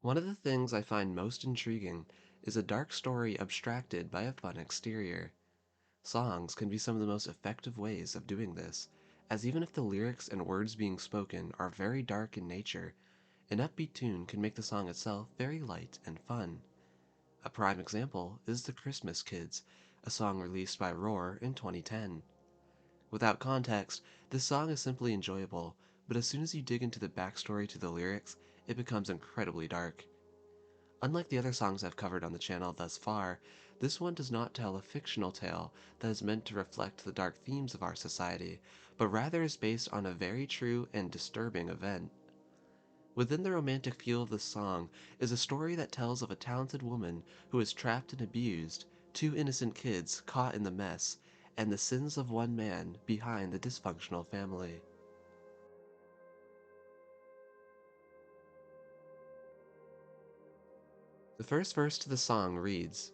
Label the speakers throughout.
Speaker 1: One of the things I find most intriguing is a dark story abstracted by a fun exterior. Songs can be some of the most effective ways of doing this, as even if the lyrics and words being spoken are very dark in nature, an upbeat tune can make the song itself very light and fun. A prime example is The Christmas Kids, a song released by Roar in 2010. Without context, this song is simply enjoyable, but as soon as you dig into the backstory to the lyrics, it becomes incredibly dark. Unlike the other songs I've covered on the channel thus far, this one does not tell a fictional tale that is meant to reflect the dark themes of our society, but rather is based on a very true and disturbing event. Within the romantic feel of the song is a story that tells of a talented woman who is trapped and abused, two innocent kids caught in the mess, and the sins of one man behind the dysfunctional family. The first verse to the song reads,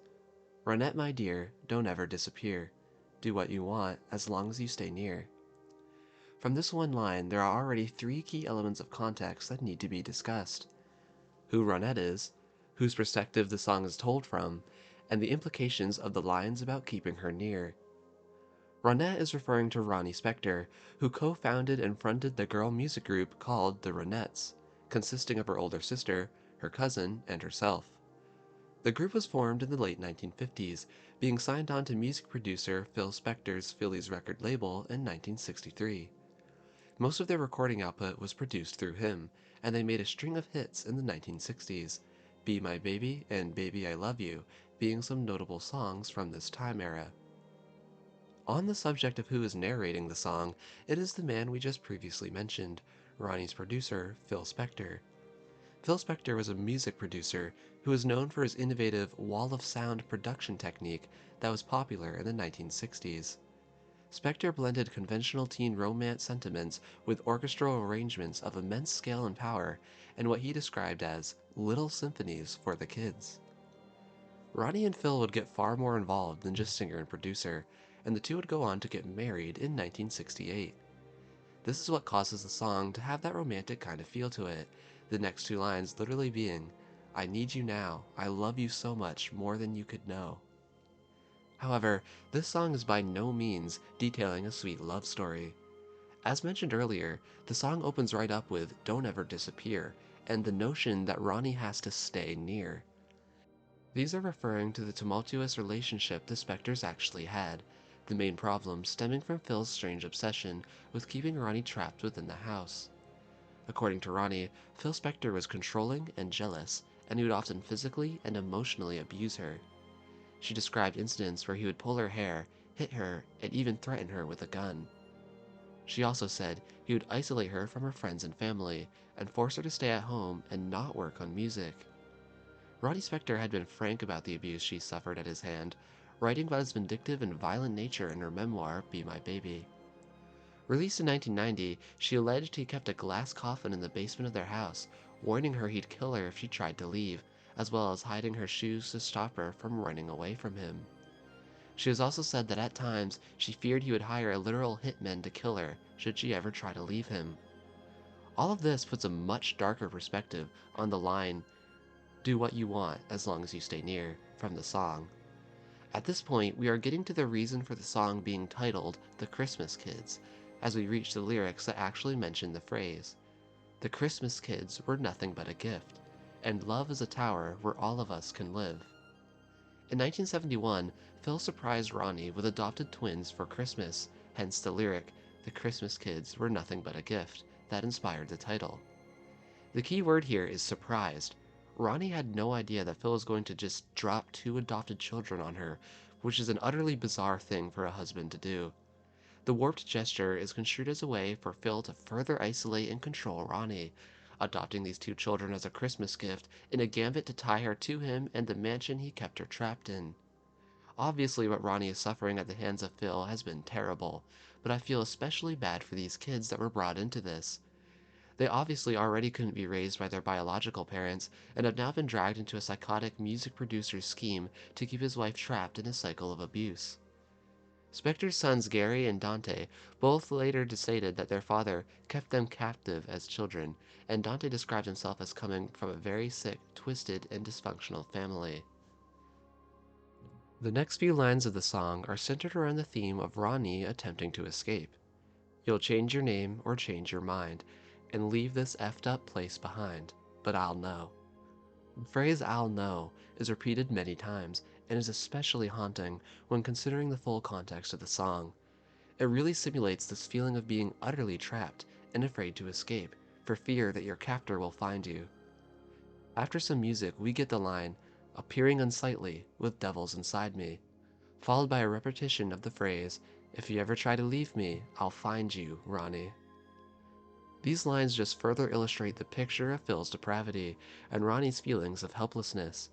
Speaker 1: "Ronette, my dear, don't ever disappear. Do what you want as long as you stay near." From this one line, there are already three key elements of context that need to be discussed: who Ronette is, whose perspective the song is told from, and the implications of the lines about keeping her near. Ronette is referring to Ronnie Spector, who co-founded and fronted the girl music group called the Ronettes, consisting of her older sister, her cousin, and herself. The group was formed in the late 1950s, being signed on to music producer Phil Spector's Phillies record label in 1963. Most of their recording output was produced through him, and they made a string of hits in the 1960s, Be My Baby and Baby I Love You being some notable songs from this time era. On the subject of who is narrating the song, it is the man we just previously mentioned, Ronnie's producer, Phil Spector. Phil Spector was a music producer who was known for his innovative wall of sound production technique that was popular in the 1960s. Spector blended conventional teen romance sentiments with orchestral arrangements of immense scale and power, and what he described as little symphonies for the kids. Ronnie and Phil would get far more involved than just singer and producer, and the two would go on to get married in 1968. This is what causes the song to have that romantic kind of feel to it, the next two lines literally being, "I need you now, I love you so much, more than you could know." However, this song is by no means detailing a sweet love story. As mentioned earlier, the song opens right up with "Don't ever disappear," and the notion that Ronnie has to stay near. These are referring to the tumultuous relationship the Spectors actually had, the main problem stemming from Phil's strange obsession with keeping Ronnie trapped within the house. According to Ronnie, Phil Spector was controlling and jealous, and he would often physically and emotionally abuse her. She described incidents where he would pull her hair, hit her, and even threaten her with a gun. She also said he would isolate her from her friends and family, and force her to stay at home and not work on music. Ronnie Spector had been frank about the abuse she suffered at his hand, writing about his vindictive and violent nature in her memoir, Be My Baby. Released in 1990, she alleged he kept a glass coffin in the basement of their house, warning her he'd kill her if she tried to leave, as well as hiding her shoes to stop her from running away from him. She has also said that at times she feared he would hire a literal hitman to kill her should she ever try to leave him. All of this puts a much darker perspective on the line, "Do what you want as long as you stay near," from the song. At this point, we are getting to the reason for the song being titled The Christmas Kids, as we reach the lyrics that actually mention the phrase, "The Christmas kids were nothing but a gift, and love is a tower where all of us can live." In 1971, Phil surprised Ronnie with adopted twins for Christmas, hence the lyric, "The Christmas kids were nothing but a gift," that inspired the title. The key word here is surprised. Ronnie had no idea that Phil was going to just drop two adopted children on her, which is an utterly bizarre thing for a husband to do. The warped gesture is construed as a way for Phil to further isolate and control Ronnie, adopting these two children as a Christmas gift in a gambit to tie her to him and the mansion he kept her trapped in. Obviously, what Ronnie is suffering at the hands of Phil has been terrible, but I feel especially bad for these kids that were brought into this. They obviously already couldn't be raised by their biological parents, and have now been dragged into a psychotic music producer's scheme to keep his wife trapped in a cycle of abuse. Spector's sons Gary and Dante both later stated that their father kept them captive as children, and Dante described himself as coming from a very sick, twisted, and dysfunctional family. The next few lines of the song are centered around the theme of Ronnie attempting to escape. You'll change your name or change your mind, and leave this effed up place behind, but I'll know. The phrase I'll know is repeated many times, and is especially haunting when considering the full context of the song. It really simulates this feeling of being utterly trapped and afraid to escape, for fear that your captor will find you. After some music, we get the line, appearing unsightly with devils inside me, followed by a repetition of the phrase, if you ever try to leave me, I'll find you, Ronnie. These lines just further illustrate the picture of Phil's depravity and Ronnie's feelings of helplessness.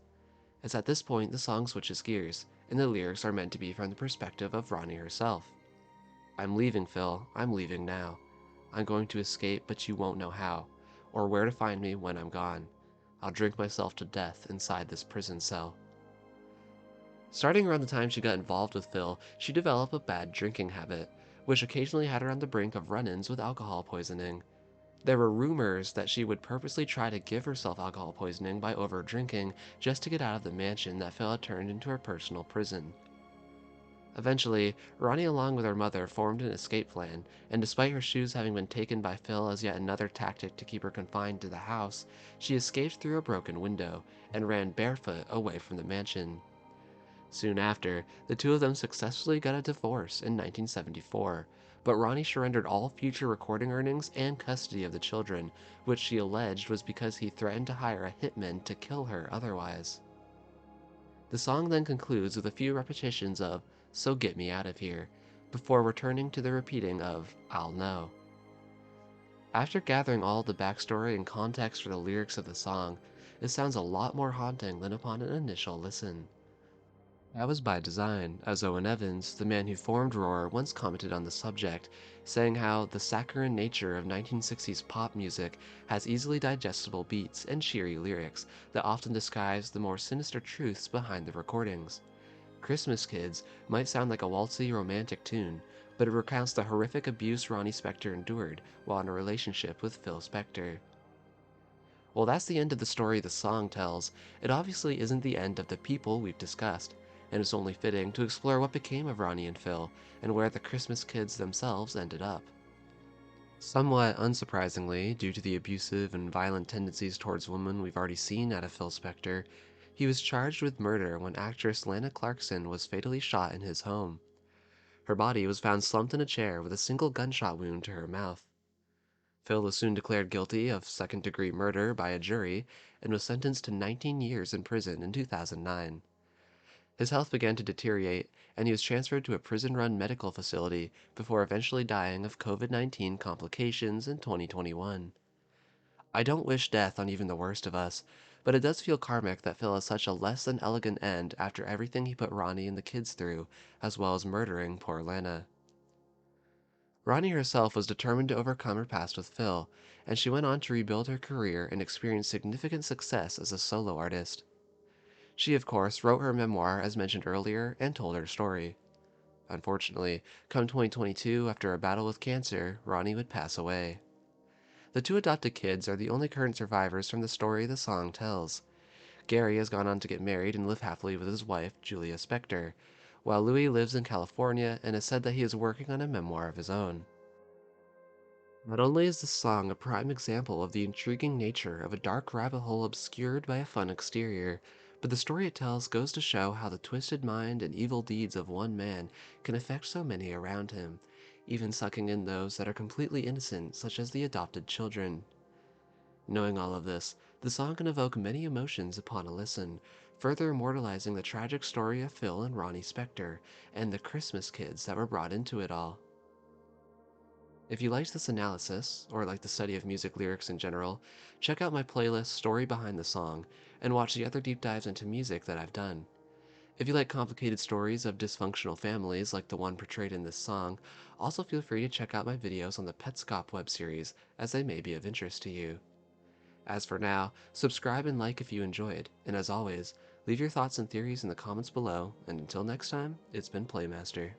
Speaker 1: It's at this point the song switches gears, and the lyrics are meant to be from the perspective of Ronnie herself. I'm leaving, Phil. I'm leaving now. I'm going to escape, but you won't know how, or where to find me when I'm gone. I'll drink myself to death inside this prison cell. Starting around the time she got involved with Phil, she developed a bad drinking habit, which occasionally had her on the brink of run-ins with alcohol poisoning. There were rumors that she would purposely try to give herself alcohol poisoning by over-drinking just to get out of the mansion that Phil had turned into her personal prison. Eventually, Ronnie along with her mother formed an escape plan, and despite her shoes having been taken by Phil as yet another tactic to keep her confined to the house, she escaped through a broken window and ran barefoot away from the mansion. Soon after, the two of them successfully got a divorce in 1974, but Ronnie surrendered all future recording earnings and custody of the children, which she alleged was because he threatened to hire a hitman to kill her otherwise. The song then concludes with a few repetitions of "So get me out of here," before returning to the repeating of "I'll know." After gathering all the backstory and context for the lyrics of the song, it sounds a lot more haunting than upon an initial listen. That was by design, as Owen Evans, the man who formed Roar, once commented on the subject, saying how the saccharine nature of 1960s pop music has easily digestible beats and cheery lyrics that often disguise the more sinister truths behind the recordings. Christmas Kids might sound like a waltzy romantic tune, but it recounts the horrific abuse Ronnie Spector endured while in a relationship with Phil Spector. Well, that's the end of the story the song tells. It obviously isn't the end of the people we've discussed, and it's only fitting to explore what became of Ronnie and Phil, and where the Christmas Kids themselves ended up. Somewhat unsurprisingly, due to the abusive and violent tendencies towards women we've already seen out of Phil Spector, he was charged with murder when actress Lana Clarkson was fatally shot in his home. Her body was found slumped in a chair with a single gunshot wound to her mouth. Phil was soon declared guilty of second-degree murder by a jury and was sentenced to 19 years in prison in 2009. His health began to deteriorate, and he was transferred to a prison-run medical facility before eventually dying of COVID-19 complications in 2021. I don't wish death on even the worst of us, but it does feel karmic that Phil has such a less than elegant end after everything he put Ronnie and the kids through, as well as murdering poor Lana. Ronnie herself was determined to overcome her past with Phil, and she went on to rebuild her career and experience significant success as a solo artist. She, of course, wrote her memoir as mentioned earlier and told her story. Unfortunately, come 2022, after a battle with cancer, Ronnie would pass away. The two adopted kids are the only current survivors from the story the song tells. Gary has gone on to get married and live happily with his wife, Julia Spector, while Louis lives in California and has said that he is working on a memoir of his own. Not only is this song a prime example of the intriguing nature of a dark rabbit hole obscured by a fun exterior, but the story it tells goes to show how the twisted mind and evil deeds of one man can affect so many around him, even sucking in those that are completely innocent, such as the adopted children. Knowing all of this, the song can evoke many emotions upon a listen, further immortalizing the tragic story of Phil and Ronnie Spector, and the Christmas Kids that were brought into it all. If you liked this analysis, or like the study of music lyrics in general, check out my playlist Story Behind the Song, and watch the other deep dives into music that I've done. If you like complicated stories of dysfunctional families like the one portrayed in this song, also feel free to check out my videos on the Petscop web series, as they may be of interest to you. As for now, subscribe and like if you enjoyed, and as always, leave your thoughts and theories in the comments below, and until next time, it's been Playmaster.